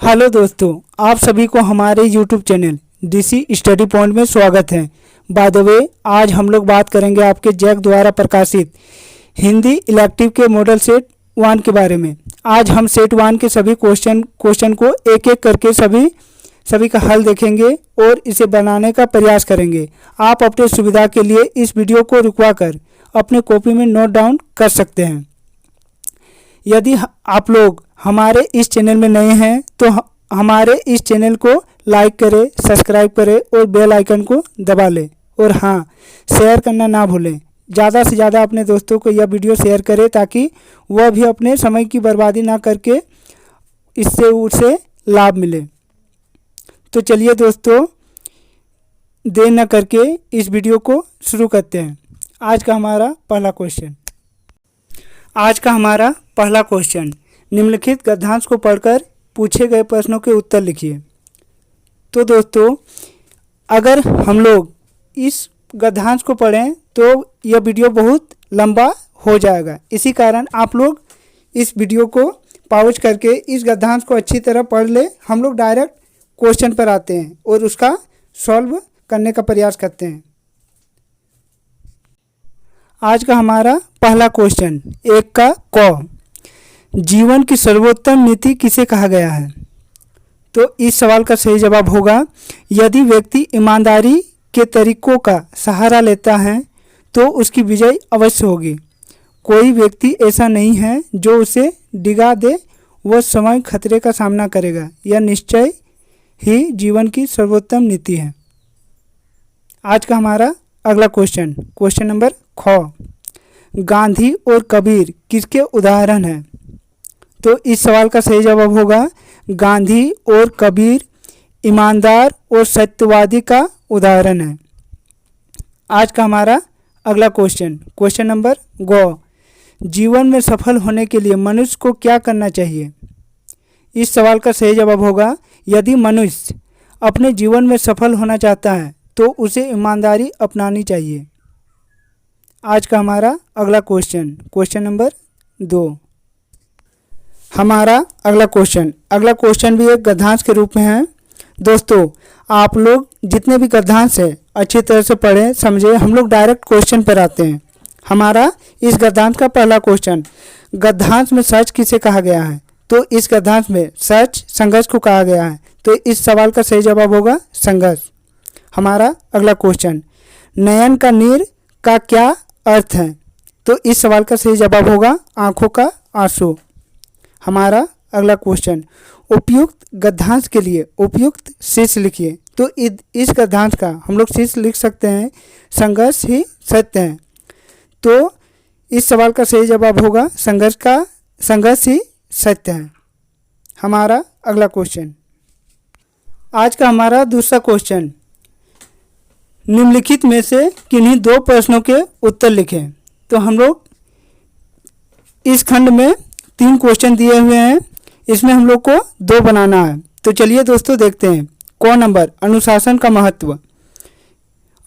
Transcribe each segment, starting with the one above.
Hello दोस्तों, आप सभी को हमारे YouTube channel DC study point में स्वागत है। बाय द वे, आज हम लोग बात करेंगे आपके जैक द्वारा प्रकाशित हिंदी इलेक्टिव के मॉडल सेट 1 के बारे में। आज हम सेट 1 के सभी क्वेश्चन को एक एक करके सभी का हल देखेंगे और इसे बनाने का प्रयास करेंगे। आप अपने सुविधा के लिए इस वीडियो को रुकवा कर अपने कॉपी में नोट डाउन कर सकते हैं। यदि आप लोग हमारे इस चैनल में नए हैं तो हमारे इस चैनल को लाइक करें, सब्सक्राइब करें और बेल आइकन को दबा लें। और हाँ, शेयर करना ना भूलें। ज़्यादा से ज़्यादा अपने दोस्तों को यह वीडियो शेयर करें ताकि वह भी अपने समय की बर्बादी ना करके इससे उसे लाभ मिले। तो चलिए दोस्तों, देर न करके इस वीडियो को शुरू करते हैं। आज का हमारा पहला क्वेश्चन निम्नलिखित गद्यांश को पढ़कर पूछे गए प्रश्नों के उत्तर लिखिए। तो दोस्तों, अगर हम लोग इस गद्यांश को पढ़ें तो यह वीडियो बहुत लंबा हो जाएगा। इसी कारण आप लोग इस वीडियो को पॉज करके इस गद्यांश को अच्छी तरह पढ़ ले। हम लोग डायरेक्ट क्वेश्चन पर आते हैं और उसका सॉल्व करने का प्रयास करते हैं। आज का हमारा पहला क्वेश्चन 1 का क, जीवन की सर्वोत्तम नीति किसे कहा गया है? तो इस सवाल का सही जवाब होगा, यदि व्यक्ति ईमानदारी के तरीकों का सहारा लेता है तो उसकी विजय अवश्य होगी। कोई व्यक्ति ऐसा नहीं है जो उसे डिगा दे, वह स्वयं खतरे का सामना करेगा। यह निश्चय ही जीवन की सर्वोत्तम नीति है। आज का हमारा अगला क्वेश्चन नंबर ख, गांधी और कबीर किसके उदाहरण हैं? तो इस सवाल का सही जवाब होगा, गांधी और कबीर ईमानदार और सत्यवादी का उदाहरण है। आज का हमारा अगला क्वेश्चन नंबर ग, जीवन में सफल होने के लिए मनुष्य को क्या करना चाहिए? इस सवाल का सही जवाब होगा, यदि मनुष्य अपने जीवन में सफल होना चाहता है तो उसे ईमानदारी अपनानी चाहिए। आज का हमारा अगला क्वेश्चन नंबर 2, हमारा अगला क्वेश्चन भी एक गद्यांश के रूप में है। दोस्तों, आप लोग जितने भी गद्यांश है अच्छी तरह से पढ़ें, समझें। हम लोग डायरेक्ट क्वेश्चन पर आते हैं। हमारा इस गद्यांश का पहला क्वेश्चन, गद्यांश में सच किसे कहा गया है? तो इस गद्यांश में सच संघर्ष को कहा गया है। तो इस सवाल का सही जवाब होगा संघर्ष। हमारा अगला क्वेश्चन, नयन का नीर का क्या अर्थ है? तो इस सवाल का सही जवाब होगा आंखों का आंसू। हमारा अगला क्वेश्चन, उपयुक्त गद्यांश के लिए उपयुक्त शीर्ष लिखिए। तो इस गद्यांश का हम लोग शीर्ष लिख सकते हैं, संघर्ष ही सत्य है। तो इस सवाल का सही जवाब होगा संघर्ष ही सत्य है। हमारा अगला क्वेश्चन, आज का हमारा दूसरा क्वेश्चन, निम्नलिखित में से किन्हीं 2 प्रश्नों के उत्तर लिखें। तो हम लोग इस खंड में 3 क्वेश्चन दिए हुए हैं, इसमें हम लोग को 2 बनाना है। तो चलिए दोस्तों देखते हैं। क नंबर, अनुशासन का महत्व।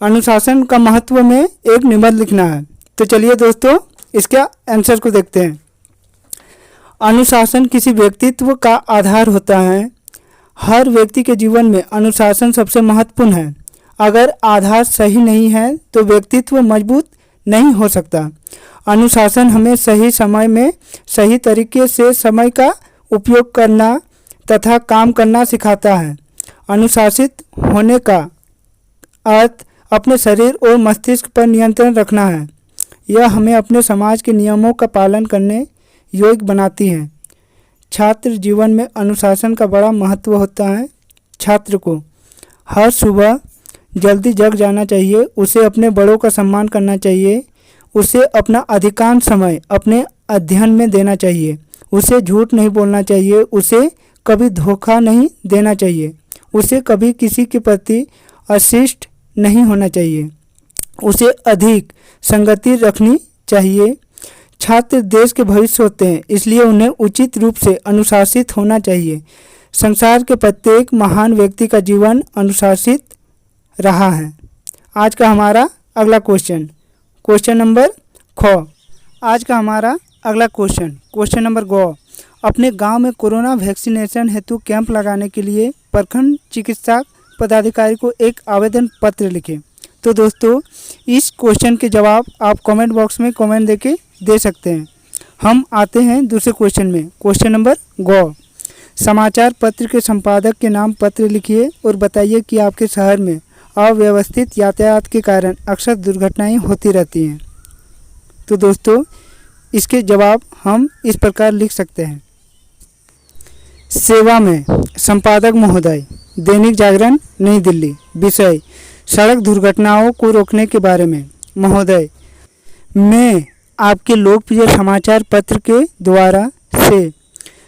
अनुशासन का महत्व में एक निबंध लिखना है। तो चलिए दोस्तों इसका आंसर को देखते हैं। अनुशासन किसी व्यक्तित्व का आधार होता है। हर व्यक्ति के जीवन में अनुशासन सबसे महत्वपूर्ण है। अगर आधार सही नहीं है तो व्यक्तित्व मजबूत नहीं हो सकता। अनुशासन हमें सही समय में सही तरीके से समय का उपयोग करना तथा काम करना सिखाता है। अनुशासित होने का अर्थ अपने शरीर और मस्तिष्क पर नियंत्रण रखना है। यह हमें अपने समाज के नियमों का पालन करने योग्य बनाती है। छात्र जीवन में अनुशासन का बड़ा महत्व होता है। छात्र को हर सुबह जल्दी जग जाना चाहिए, उसे अपने बड़ों का सम्मान करना चाहिए, उसे अपना अधिकांश समय अपने अध्ययन में देना चाहिए, उसे झूठ नहीं बोलना चाहिए, उसे कभी धोखा नहीं देना चाहिए, उसे कभी किसी के प्रति अशिष्ट नहीं होना चाहिए, उसे अधिक संगति रखनी चाहिए। छात्र देश के भविष्य होते हैं, इसलिए उन्हें उचित रूप से अनुशासित होना चाहिए। संसार के प्रत्येक महान व्यक्ति का जीवन अनुशासित रहा है। आज का हमारा अगला क्वेश्चन नंबर ख, आज का हमारा अगला क्वेश्चन नंबर ग, अपने गांव में कोरोना वैक्सीनेशन हेतु कैंप लगाने के लिए प्रखंड चिकित्सा पदाधिकारी को एक आवेदन पत्र लिखें। तो दोस्तों, इस क्वेश्चन के जवाब आप कमेंट बॉक्स में कमेंट देके दे सकते हैं। हम आते हैं दूसरे क्वेश्चन में। क्वेश्चन नंबर गौ। समाचार पत्र के संपादक के नाम पत्र लिखिए और बताइए कि आपके शहर में अव्यवस्थित यातायात के कारण अक्सर दुर्घटनाएं होती रहती हैं। तो दोस्तों, इसके जवाब हम इस प्रकार लिख सकते हैं। सेवा में संपादक महोदय, दैनिक जागरण नई दिल्ली। विषय सड़क दुर्घटनाओं को रोकने के बारे में। महोदय, मैं आपके लोकप्रिय समाचार पत्र के द्वारा से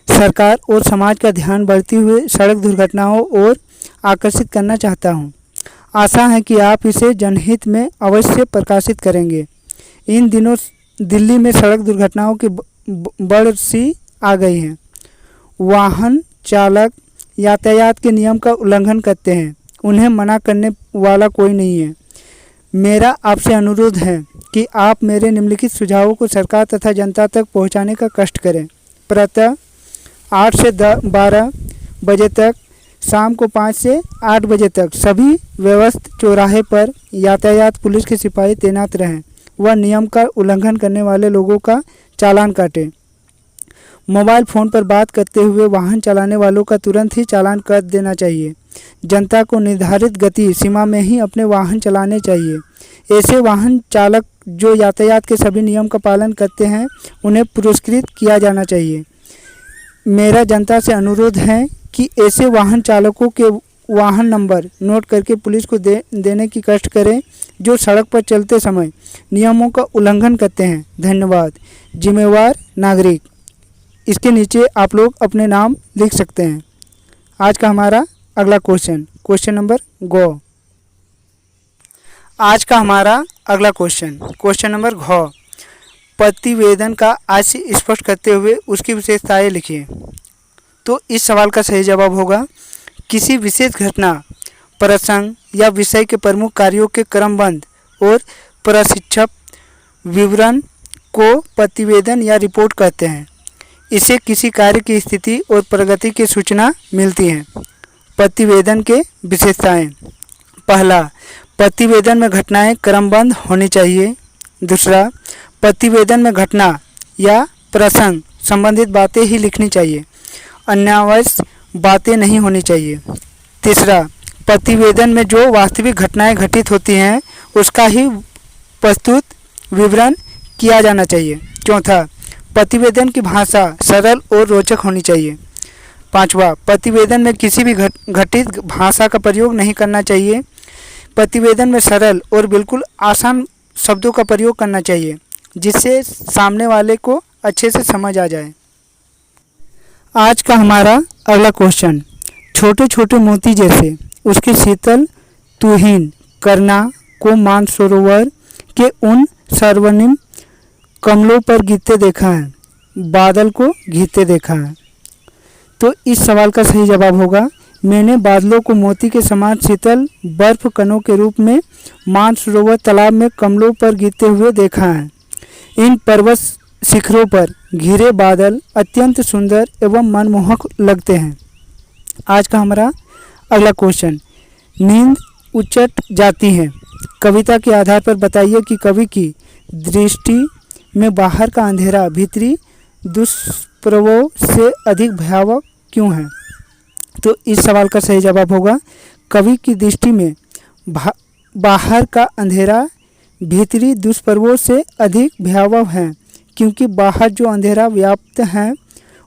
सरकार और समाज का ध्यान बढ़ती हुई सड़क दुर्घटनाओं और आकर्षित करना चाहता हूं। आशा है कि आप इसे जनहित में अवश्य प्रकाशित करेंगे। इन दिनों दिल्ली में सड़क दुर्घटनाओं की बढ़ सी आ गई हैं। वाहन चालक यातायात के नियम का उल्लंघन करते हैं, उन्हें मना करने वाला कोई नहीं है। मेरा आपसे अनुरोध है कि आप मेरे निम्नलिखित सुझावों को सरकार तथा जनता तक पहुंचाने का कष्ट करें। प्रातः 8 से 12 बजे तक, शाम को 5 से 8 बजे तक सभी व्यवस्थित चौराहे पर यातायात पुलिस के सिपाही तैनात रहें। वह नियम का उल्लंघन करने वाले लोगों का चालान काटें। मोबाइल फ़ोन पर बात करते हुए वाहन चलाने वालों का तुरंत ही चालान कर देना चाहिए। जनता को निर्धारित गति सीमा में ही अपने वाहन चलाने चाहिए। ऐसे वाहन चालक जो यातायात के सभी नियम का पालन करते हैं, उन्हें पुरस्कृत किया जाना चाहिए। मेरा जनता से अनुरोध है कि ऐसे वाहन चालकों के वाहन नंबर नोट करके पुलिस को देने की कष्ट करें जो सड़क पर चलते समय नियमों का उल्लंघन करते हैं। धन्यवाद। जिम्मेवार नागरिक। इसके नीचे आप लोग अपने नाम लिख सकते हैं। आज का हमारा अगला क्वेश्चन नंबर गौ। आज का हमारा अगला क्वेश्चन नंबर घ। प्रतिवेदन का आशय स्पष्ट करते हुए उसकी विशेषताएं लिखिए। तो इस सवाल का सही जवाब होगा, किसी विशेष घटना, प्रसंग या विषय के प्रमुख कार्यों के क्रमबद्ध और प्रशिक्षक विवरण को प्रतिवेदन या रिपोर्ट कहते हैं। इससे किसी कार्य की स्थिति और प्रगति की सूचना मिलती है। प्रतिवेदन के विशेषताएं। पहला, प्रतिवेदन में घटनाएं क्रमबद्ध होनी चाहिए। दूसरा, प्रतिवेदन में घटना या प्रसंग संबंधित बातें ही लिखनी चाहिए, अनावश्यक बातें नहीं होनी चाहिए। तीसरा, प्रतिवेदन में जो वास्तविक घटनाएं घटित होती हैं उसका ही प्रस्तुत विवरण किया जाना चाहिए। चौथा, प्रतिवेदन की भाषा सरल और रोचक होनी चाहिए। पांचवा, प्रतिवेदन में किसी भी घटित भाषा का प्रयोग नहीं करना चाहिए। प्रतिवेदन में सरल और बिल्कुल आसान शब्दों का प्रयोग करना चाहिए जिससे सामने वाले को अच्छे से समझ आ जाए। आज का हमारा अगला क्वेश्चन। छोटे छोटे मोती जैसे उसके शीतल तुहिन करना को मानसरोवर के उन स्वर्णिम कमलों पर गिरते देखा है, बादल को घिरते देखा है। तो इस सवाल का सही जवाब होगा, मैंने बादलों को मोती के समान शीतल बर्फ कणों के रूप में मानसरोवर तालाब में कमलों पर गिरते हुए देखा है। इन पर्वत शिखरों पर घिरे बादल अत्यंत सुंदर एवं मनमोहक लगते हैं। आज का हमारा अगला क्वेश्चन। नींद उचट जाती है। कविता के आधार पर बताइए कि कवि की दृष्टि में बाहर का अंधेरा भीतरी दुष्प्रभावों से अधिक भयावह क्यों है। तो इस सवाल का सही जवाब होगा, कवि की दृष्टि में बाहर का अंधेरा भीतरी दुष्प्रभावों से अधिक भयावह है क्योंकि बाहर जो अंधेरा व्याप्त है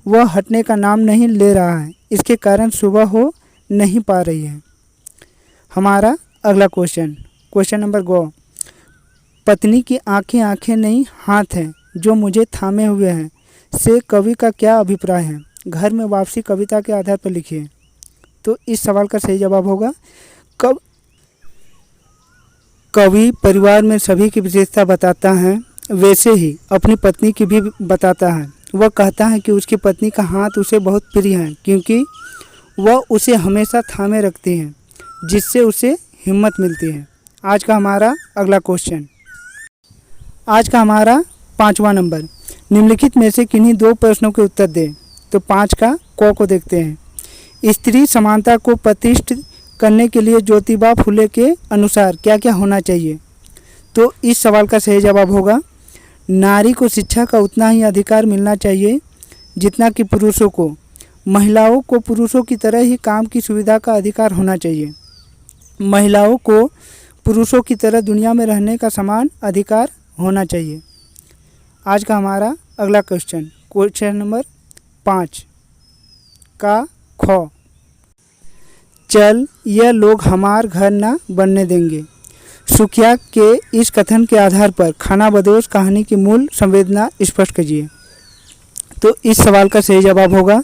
वह हटने का नाम नहीं ले रहा है। इसके कारण सुबह हो नहीं पा रही है। हमारा अगला क्वेश्चन नंबर गो। पत्नी की आंखें आंखें नहीं हाथ हैं जो मुझे थामे हुए हैं से कवि का क्या अभिप्राय है। घर में वापसी कविता के आधार पर लिखिए। तो इस सवाल का सही जवाब होगा, कवि परिवार में सभी की विशेषता बताता है, वैसे ही अपनी पत्नी की भी बताता है। वह कहता है कि उसकी पत्नी का हाथ उसे बहुत प्रिय है क्योंकि वह उसे हमेशा थामे रखती है जिससे उसे हिम्मत मिलती है। आज का हमारा अगला क्वेश्चन। आज का हमारा 5वां नंबर। निम्नलिखित में से किन्हीं दो प्रश्नों के उत्तर दें। तो 5 का क को देखते हैं। स्त्री समानता को प्रतिष्ठित करने के लिए ज्योतिबा फुले के अनुसार क्या क्या होना चाहिए? तो इस सवाल का सही जवाब होगा नारी को शिक्षा का उतना ही अधिकार मिलना चाहिए जितना कि पुरुषों को। महिलाओं को पुरुषों की तरह ही काम की सुविधा का अधिकार होना चाहिए। महिलाओं को पुरुषों की तरह दुनिया में रहने का समान अधिकार होना चाहिए। आज का हमारा अगला क्वेश्चन नंबर 5 का ख। चल यह लोग हमार घर ना बनने देंगे। सुखिया के इस कथन के आधार पर खानाबदोश कहानी की मूल संवेदना स्पष्ट कीजिए। तो इस सवाल का सही जवाब होगा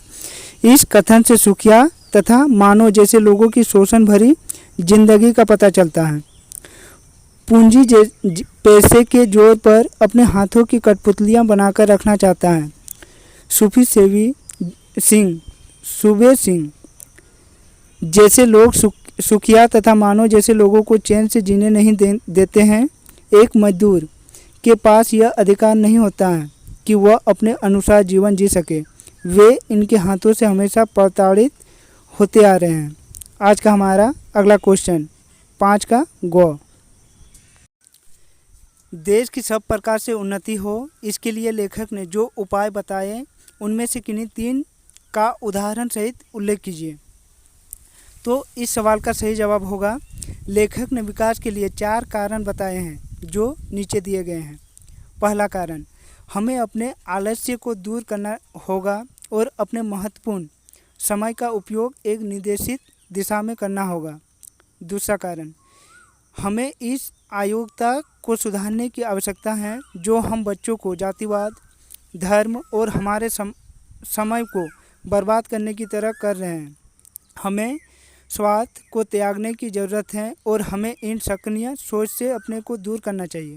इस कथन से सुखिया तथा मानव जैसे लोगों की शोषण भरी जिंदगी का पता चलता है। पूंजी पैसे के जोर पर अपने हाथों की कठपुतलियां बनाकर रखना चाहता है। सूफी सेवी सिंह सूबे सिंह जैसे लोग सुखिया तथा मानव जैसे लोगों को चैन से जीने नहीं देते हैं। एक मजदूर के पास यह अधिकार नहीं होता है कि वह अपने अनुसार जीवन जी सके। वे इनके हाथों से हमेशा प्रताड़ित होते आ रहे हैं। आज का हमारा अगला क्वेश्चन 5 का ग। देश की सब प्रकार से उन्नति हो इसके लिए लेखक ने जो उपाय बताए उनमें से किन्हीं 3 का उदाहरण सहित उल्लेख कीजिए। तो इस सवाल का सही जवाब होगा लेखक ने विकास के लिए 4 कारण बताए हैं जो नीचे दिए गए हैं। पहला कारण, हमें अपने आलस्य को दूर करना होगा और अपने महत्वपूर्ण समय का उपयोग एक निर्देशित दिशा में करना होगा। दूसरा कारण, हमें इस अयोग्यता को सुधारने की आवश्यकता है जो हम बच्चों को जातिवाद, धर्म और हमारे समय को बर्बाद करने की तरह कर रहे हैं। हमें स्वार्थ को त्यागने की ज़रूरत है और हमें इन सक्रिय सोच से अपने को दूर करना चाहिए।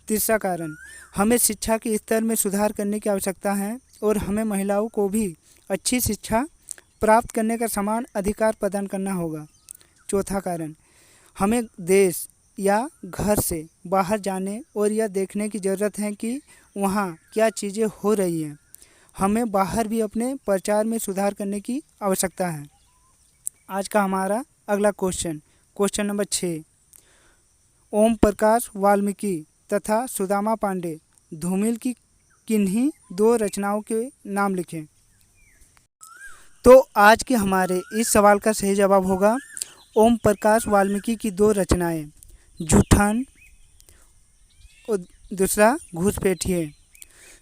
तीसरा कारण, हमें शिक्षा के स्तर में सुधार करने की आवश्यकता है और हमें महिलाओं को भी अच्छी शिक्षा प्राप्त करने का समान अधिकार प्रदान करना होगा। चौथा कारण, हमें देश या घर से बाहर जाने और यह देखने की ज़रूरत है कि वहाँ क्या चीज़ें हो रही हैं। हमें बाहर भी अपने प्रचार में सुधार करने की आवश्यकता है। आज का हमारा अगला क्वेश्चन नंबर 6। ओम प्रकाश वाल्मीकि तथा सुदामा पांडे धूमिल की किन्हीं 2 रचनाओं के नाम लिखें। तो आज के हमारे इस सवाल का सही जवाब होगा ओम प्रकाश वाल्मीकि की 2 रचनाएं, जूठन और दूसरा घुसपैठिए।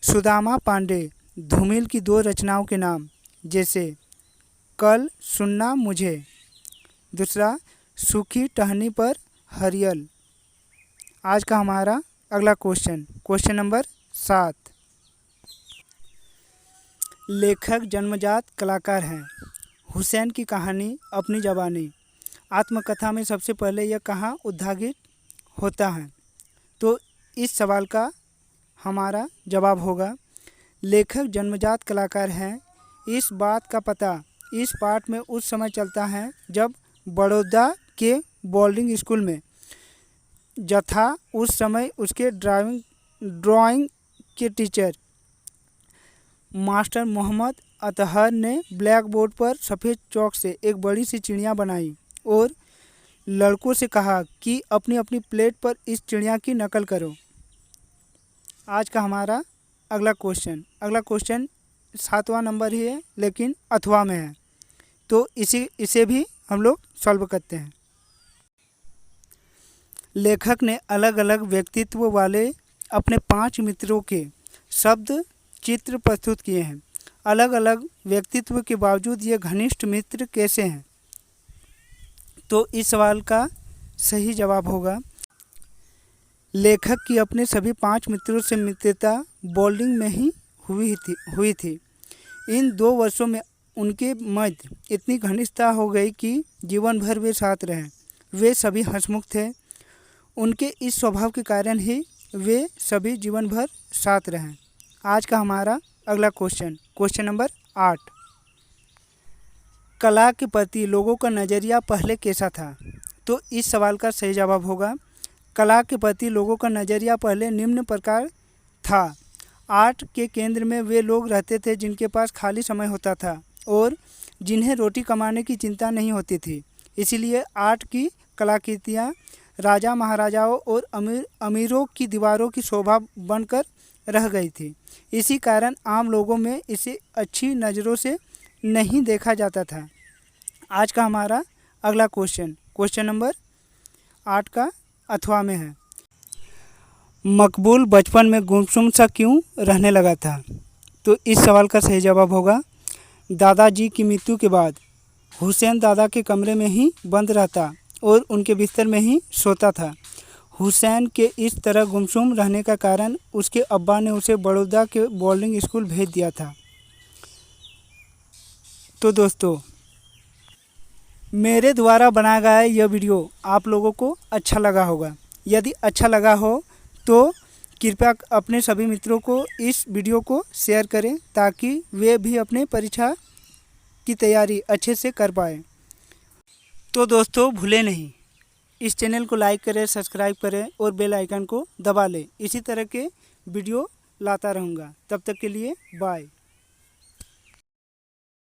सुदामा पांडे धूमिल की 2 रचनाओं के नाम जैसे कल सुनना मुझे, दूसरा सूखी टहनी पर हरियल। आज का हमारा अगला क्वेश्चन नंबर 7। लेखक जन्मजात कलाकार हैं। हुसैन की कहानी अपनी ज़बानी आत्मकथा में सबसे पहले यह कहाँ उद्घाटित होता है? तो इस सवाल का हमारा जवाब होगा लेखक जन्मजात कलाकार हैं। इस बात का पता इस पाठ में उस समय चलता है जब बड़ौदा के बोर्डिंग स्कूल में जथा उस समय उसके ड्राइंग के टीचर मास्टर मोहम्मद अतहर ने ब्लैक बोर्ड पर सफ़ेद चौक से एक बड़ी सी चिड़िया बनाई और लड़कों से कहा कि अपनी अपनी प्लेट पर इस चिड़िया की नकल करो। आज का हमारा अगला क्वेश्चन 7वां नंबर ही है लेकिन अथवा में है, तो इसे भी हम लोग सॉल्व करते हैं। लेखक ने अलग अलग व्यक्तित्व वाले अपने 5 मित्रों के शब्द चित्र प्रस्तुत किए हैं। अलग अलग व्यक्तित्व के बावजूद ये घनिष्ठ मित्र कैसे हैं? तो इस सवाल का सही जवाब होगा लेखक की अपने सभी 5 मित्रों से मित्रता बोर्डिंग में ही हुई थी। इन 2 वर्षों में उनके मध्य इतनी घनिष्ठता हो गई कि जीवन भर वे साथ रहे। वे सभी हंसमुख थे। उनके इस स्वभाव के कारण ही वे सभी जीवन भर साथ रहे। आज का हमारा अगला क्वेश्चन नंबर 8। कला के प्रति लोगों का नज़रिया पहले कैसा था? तो इस सवाल का सही जवाब होगा कला के प्रति लोगों का नज़रिया पहले निम्न प्रकार था। आर्ट के केंद्र में वे लोग रहते थे जिनके पास खाली समय होता था और जिन्हें रोटी कमाने की चिंता नहीं होती थी। इसीलिए आर्ट की कलाकृतियाँ राजा महाराजाओं और अमीरों की दीवारों की शोभा बनकर रह गई थी। इसी कारण आम लोगों में इसे अच्छी नज़रों से नहीं देखा जाता था। आज का हमारा अगला क्वेश्चन नंबर 8 का अथवा में है, मकबूल बचपन में गुमसुम सा क्यों रहने लगा था? तो इस सवाल का सही जवाब होगा, दादाजी की मृत्यु के बाद हुसैन दादा के कमरे में ही बंद रहता और उनके बिस्तर में ही सोता था। हुसैन के इस तरह गुमसुम रहने का कारण उसके अब्बा ने उसे बड़ौदा के बोर्डिंग स्कूल भेज दिया था। तो दोस्तों, मेरे द्वारा बनाया गया यह वीडियो आप लोगों को अच्छा लगा होगा। यदि अच्छा लगा हो तो कृपया अपने सभी मित्रों को इस वीडियो को शेयर करें ताकि वे भी अपने परीक्षा की तैयारी अच्छे से कर पाएँ। तो दोस्तों, भूलें नहीं, इस चैनल को लाइक करें, सब्सक्राइब करें और बेल आइकन को दबा लें। इसी तरह के वीडियो लाता रहूँगा। तब तक के लिए बाय।